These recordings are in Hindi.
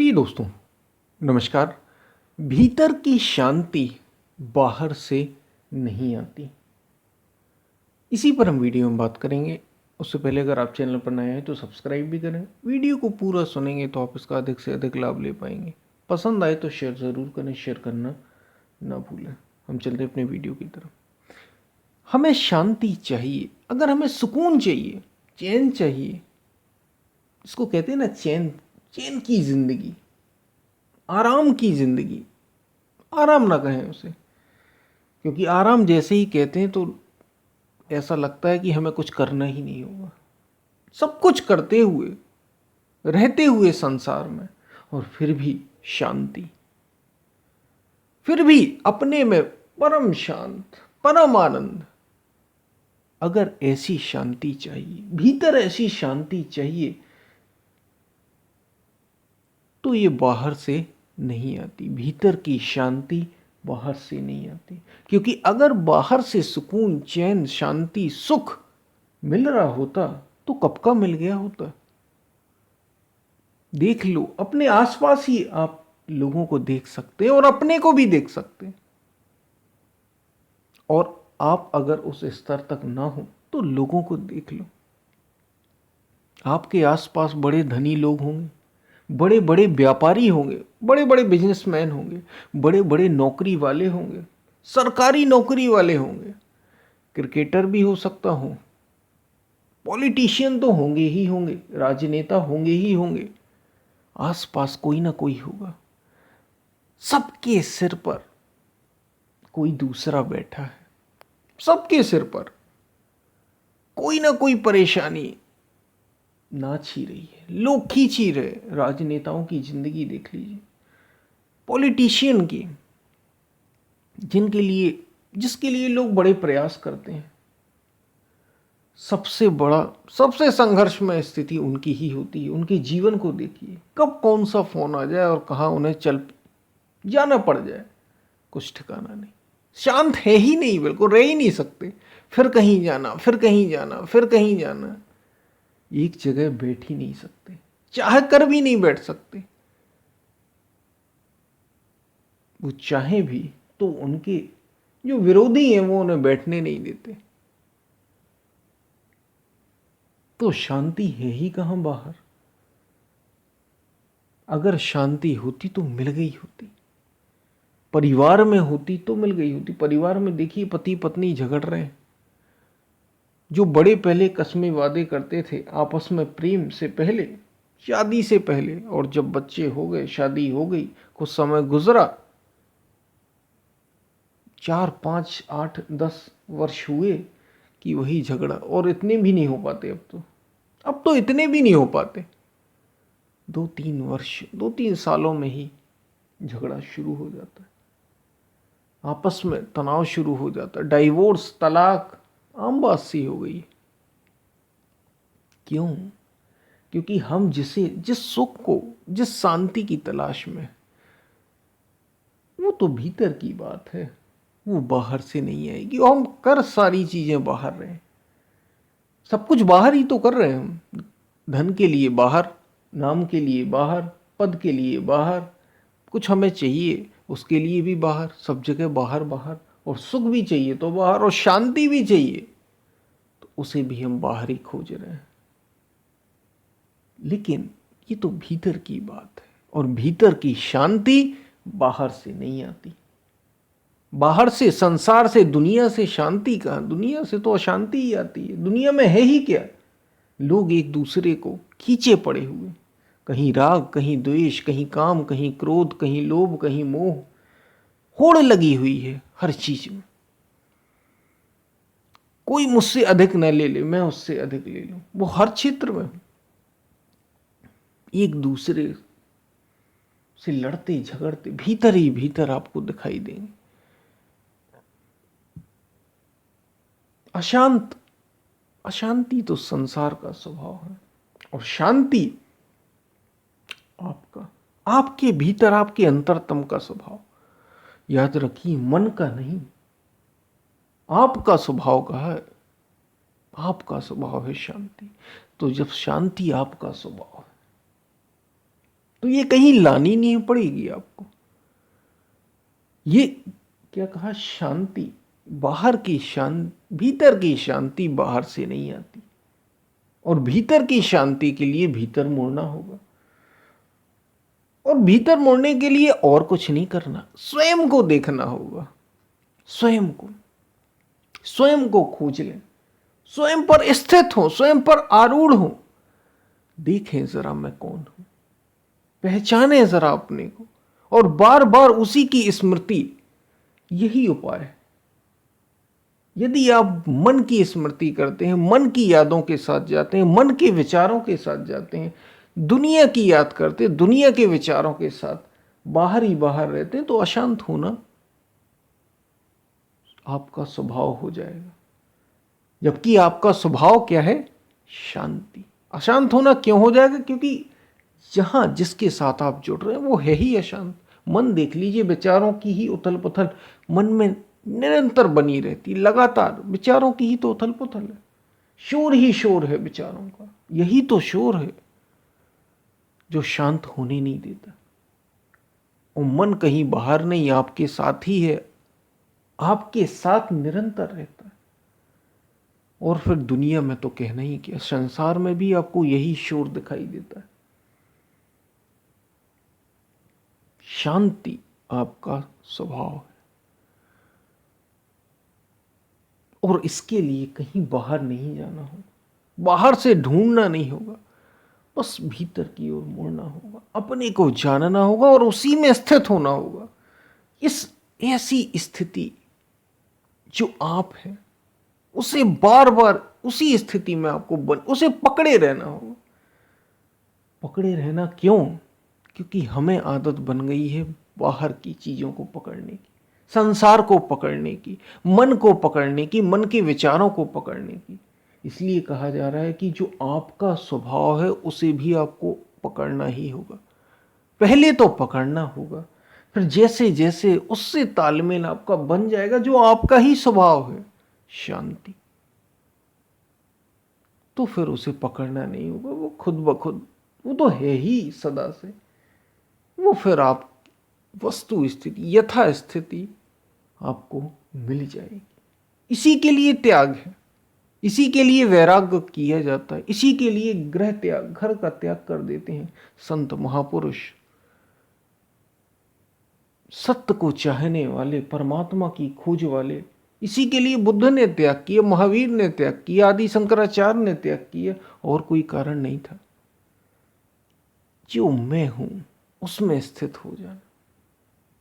प्रिय दोस्तों, नमस्कार। भीतर की शांति बाहर से नहीं आती, इसी पर हम वीडियो में बात करेंगे। उससे पहले अगर आप चैनल पर नए हैं तो सब्सक्राइब भी करें। वीडियो को पूरा सुनेंगे तो आप इसका अधिक से अधिक लाभ ले पाएंगे। पसंद आए तो शेयर ज़रूर करें, शेयर करना ना भूलें। हम चलते हैं अपने वीडियो की तरफ। हमें शांति चाहिए, अगर हमें सुकून चाहिए, चैन चाहिए, इसको कहते हैं ना चैन, चैन की ज़िंदगी, आराम की ज़िंदगी। आराम ना कहें उसे, क्योंकि आराम जैसे ही कहते हैं तो ऐसा लगता है कि हमें कुछ करना ही नहीं होगा। सब कुछ करते हुए, रहते हुए संसार में, और फिर भी शांति, फिर भी अपने में परम शांत, परम आनंद। अगर ऐसी शांति चाहिए, भीतर ऐसी शांति चाहिए, तो ये बाहर से नहीं आती। भीतर की शांति बाहर से नहीं आती, क्योंकि अगर बाहर से सुकून, चैन, शांति, सुख मिल रहा होता तो कब का मिल गया होता। देख लो, अपने आसपास ही आप लोगों को देख सकते हैं और अपने को भी देख सकते हैं। और आप अगर उस स्तर तक ना हो तो लोगों को देख लो। आपके आसपास बड़े धनी लोग होंगे, बड़े बड़े व्यापारी होंगे, बड़े बड़े बिजनेसमैन होंगे, बड़े बड़े नौकरी वाले होंगे, सरकारी नौकरी वाले होंगे, क्रिकेटर भी हो सकता हो, पॉलिटिशियन तो होंगे ही होंगे, राजनेता होंगे ही होंगे, आसपास कोई ना कोई होगा। सबके सिर पर कोई दूसरा बैठा है, सबके सिर पर कोई ना कोई परेशानी नाच ही रही है, लोग खींच ही रहे। राजनेताओं की जिंदगी देख लीजिए, पॉलिटिशियन की, जिसके लिए लोग बड़े प्रयास करते हैं। सबसे बड़ा, सबसे संघर्षमय स्थिति उनकी ही होती है। उनके जीवन को देखिए, कब कौन सा फोन आ जाए और कहाँ उन्हें चल जाना पड़ जाए, कुछ ठिकाना नहीं। शांत है ही नहीं, बिल्कुल रह ही नहीं सकते। फिर कहीं जाना, फिर कहीं जाना, फिर कहीं जाना, एक जगह बैठ ही नहीं सकते, चाह कर भी नहीं बैठ सकते। वो चाहे भी तो उनके जो विरोधी हैं वो उन्हें बैठने नहीं देते। तो शांति है ही कहां बाहर। अगर शांति होती तो मिल गई होती, परिवार में होती तो मिल गई होती। परिवार में देखिए, पति पत्नी झगड़ रहे हैं, जो बड़े पहले कस्में वादे करते थे आपस में प्रेम से पहले, शादी से पहले, और जब बच्चे हो गए, शादी हो गई, कुछ समय गुजरा, 4, 5, 8, 10 वर्ष हुए कि वही झगड़ा। और इतने भी नहीं हो पाते अब तो इतने भी नहीं हो पाते। 2-3 वर्ष, 2-3 सालों में ही झगड़ा शुरू हो जाता है, आपस में तनाव शुरू हो जाता है, डाइवोर्स, तलाक आम बात सी हो गई। क्यों? क्योंकि हम जिस सुख को, जिस शांति की तलाश में, वो तो भीतर की बात है, वो बाहर से नहीं आएगी। और हम कर सारी चीजें बाहर रहे हैं, सब कुछ बाहर ही तो कर रहे हैं हम। धन के लिए बाहर, नाम के लिए बाहर, पद के लिए बाहर, कुछ हमें चाहिए उसके लिए भी बाहर, सब जगह बाहर बाहर। और सुख भी चाहिए तो बाहर, और शांति भी चाहिए तो उसे भी हम बाहर ही खोज रहे हैं। लेकिन ये तो भीतर की बात है, और भीतर की शांति बाहर से नहीं आती। बाहर से, संसार से, दुनिया से शांति कहाँ? दुनिया से तो अशांति ही आती है। दुनिया में है ही क्या? लोग एक दूसरे को खींचे पड़े हुए, कहीं राग, कहीं द्वेष, कहीं काम, कहीं क्रोध, कहीं लोभ, कहीं मोह, होड़ लगी हुई है हर चीज में। कोई मुझसे अधिक न ले ले, मैं उससे अधिक ले लूं, वो हर क्षेत्र में एक दूसरे से लड़ते झगड़ते भीतर ही भीतर आपको दिखाई देंगे। अशांत, अशांति तो संसार का स्वभाव है, और शांति आपका, आपके भीतर, आपके अंतरतम का स्वभाव। याद रखिए, मन का नहीं, आपका स्वभाव का है। आपका स्वभाव है शांति। तो जब शांति आपका स्वभाव है तो ये कहीं लानी नहीं पड़ेगी आपको। ये क्या कहा, शांति बाहर की शांति, भीतर की शांति बाहर से नहीं आती, और भीतर की शांति के लिए भीतर मुड़ना होगा। और भीतर मुड़ने के लिए और कुछ नहीं करना, स्वयं को देखना होगा, स्वयं को खोज लें, स्वयं पर स्थित हो, स्वयं पर आरूढ़ हो। देखें जरा मैं कौन हूं, पहचाने जरा अपने को, और बार बार उसी की स्मृति, यही उपाय है। यदि आप मन की स्मृति करते हैं, मन की यादों के साथ जाते हैं, मन के विचारों के साथ जाते हैं, दुनिया की याद करते, दुनिया के विचारों के साथ बाहर ही बाहर रहते हैं, तो अशांत होना आपका स्वभाव हो जाएगा। जबकि आपका स्वभाव क्या है, शांति। अशांत होना क्यों हो जाएगा, क्योंकि जहां जिसके साथ आप जुड़ रहे हैं वो है ही अशांत। मन देख लीजिए, विचारों की ही उथल पुथल मन में निरंतर बनी रहती, लगातार विचारों की ही तो उथल पुथल है, शोर ही शोर है विचारों का। यही तो शोर है जो शांत होने नहीं देता। और मन कहीं बाहर नहीं, आपके साथ ही है, आपके साथ निरंतर रहता है। और फिर दुनिया में तो कहना ही क्या, संसार में भी आपको यही शोर दिखाई देता है। शांति आपका स्वभाव है, और इसके लिए कहीं बाहर नहीं जाना होगा, बाहर से ढूंढना नहीं होगा, बस भीतर की ओर मुड़ना होगा, अपने को जानना होगा और उसी में स्थित होना होगा। इस ऐसी स्थिति जो आप है, उसे बार बार उसी स्थिति में आपको उसे पकड़े रहना होगा। पकड़े रहना क्यों, क्योंकि हमें आदत बन गई है बाहर की चीजों को पकड़ने की, संसार को पकड़ने की, मन को पकड़ने की, मन के विचारों को पकड़ने की। इसलिए कहा जा रहा है कि जो आपका स्वभाव है उसे भी आपको पकड़ना ही होगा। पहले तो पकड़ना होगा, फिर जैसे जैसे उससे तालमेल आपका बन जाएगा, जो आपका ही स्वभाव है, शांति, तो फिर उसे पकड़ना नहीं होगा, वो खुद ब खुद, वो तो है ही सदा से। वो फिर आप वस्तु स्थिति, यथा स्थिति आपको मिल जाएगी। इसी के लिए त्याग है, इसी के लिए वैराग्य किया जाता है, इसी के लिए गृह त्याग, घर का त्याग कर देते हैं संत महापुरुष। सत्य को चाहने वाले, परमात्मा की खोज वाले, इसी के लिए बुद्ध ने त्याग किया, महावीर ने त्याग किया, आदि शंकराचार्य ने त्याग किया, और कोई कारण नहीं था। जो मैं हूं उसमें स्थित हो जाना,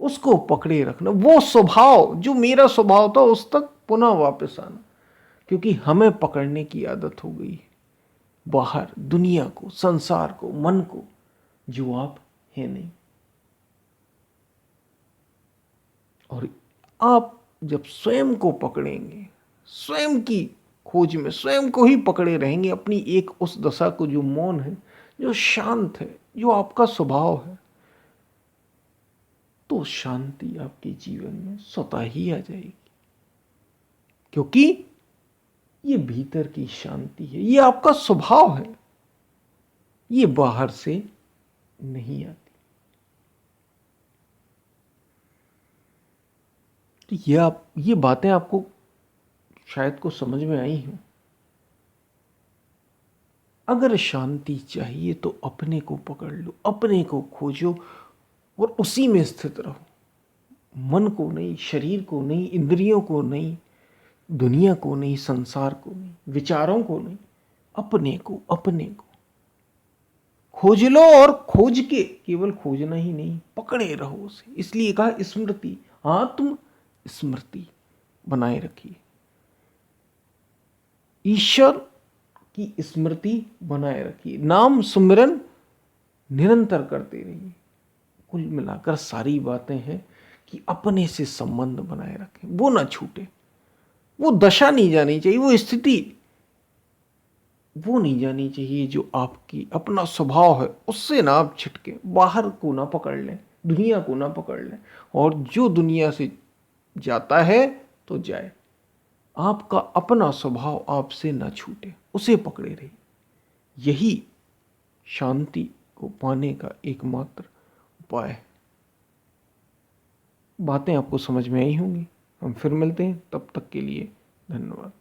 उसको पकड़े रखना, वो स्वभाव जो मेरा स्वभाव था उस तक पुनः वापस आना। क्योंकि हमें पकड़ने की आदत हो गई है बाहर दुनिया को, संसार को, मन को, जो आप हैं नहीं। और आप जब स्वयं को पकड़ेंगे, स्वयं की खोज में स्वयं को ही पकड़े रहेंगे, अपनी एक उस दशा को जो मौन है, जो शांत है, जो आपका स्वभाव है, तो शांति आपके जीवन में स्वतः ही आ जाएगी। क्योंकि ये भीतर की शांति है, ये आपका स्वभाव है, ये बाहर से नहीं आती। तो ये बातें आपको शायद को समझ में आई हो। अगर शांति चाहिए तो अपने को पकड़ लो, अपने को खोजो और उसी में स्थित रहो। मन को नहीं, शरीर को नहीं, इंद्रियों को नहीं, दुनिया को नहीं, संसार को नहीं, विचारों को नहीं, अपने को खोज लो। और खोज के केवल खोजना ही नहीं, पकड़े रहो उसे। इसलिए कहा स्मृति, आत्म स्मृति बनाए रखिए, ईश्वर की स्मृति बनाए रखिए, नाम सुमिरन निरंतर करते रहिए। कुल मिलाकर सारी बातें हैं कि अपने से संबंध बनाए रखें, वो ना छूटे, वो दशा नहीं जानी चाहिए, वो स्थिति वो नहीं जानी चाहिए जो आपकी अपना स्वभाव है, उससे ना आप छिटके, बाहर को ना पकड़ लें, दुनिया को ना पकड़ लें। और जो दुनिया से जाता है तो जाए, आपका अपना स्वभाव आपसे ना छूटे, उसे पकड़े रहिए। यही शांति को पाने का एकमात्र उपाय है। बातें आपको समझ में आई होंगी। हम फिर मिलते हैं, तब तक के लिए धन्यवाद।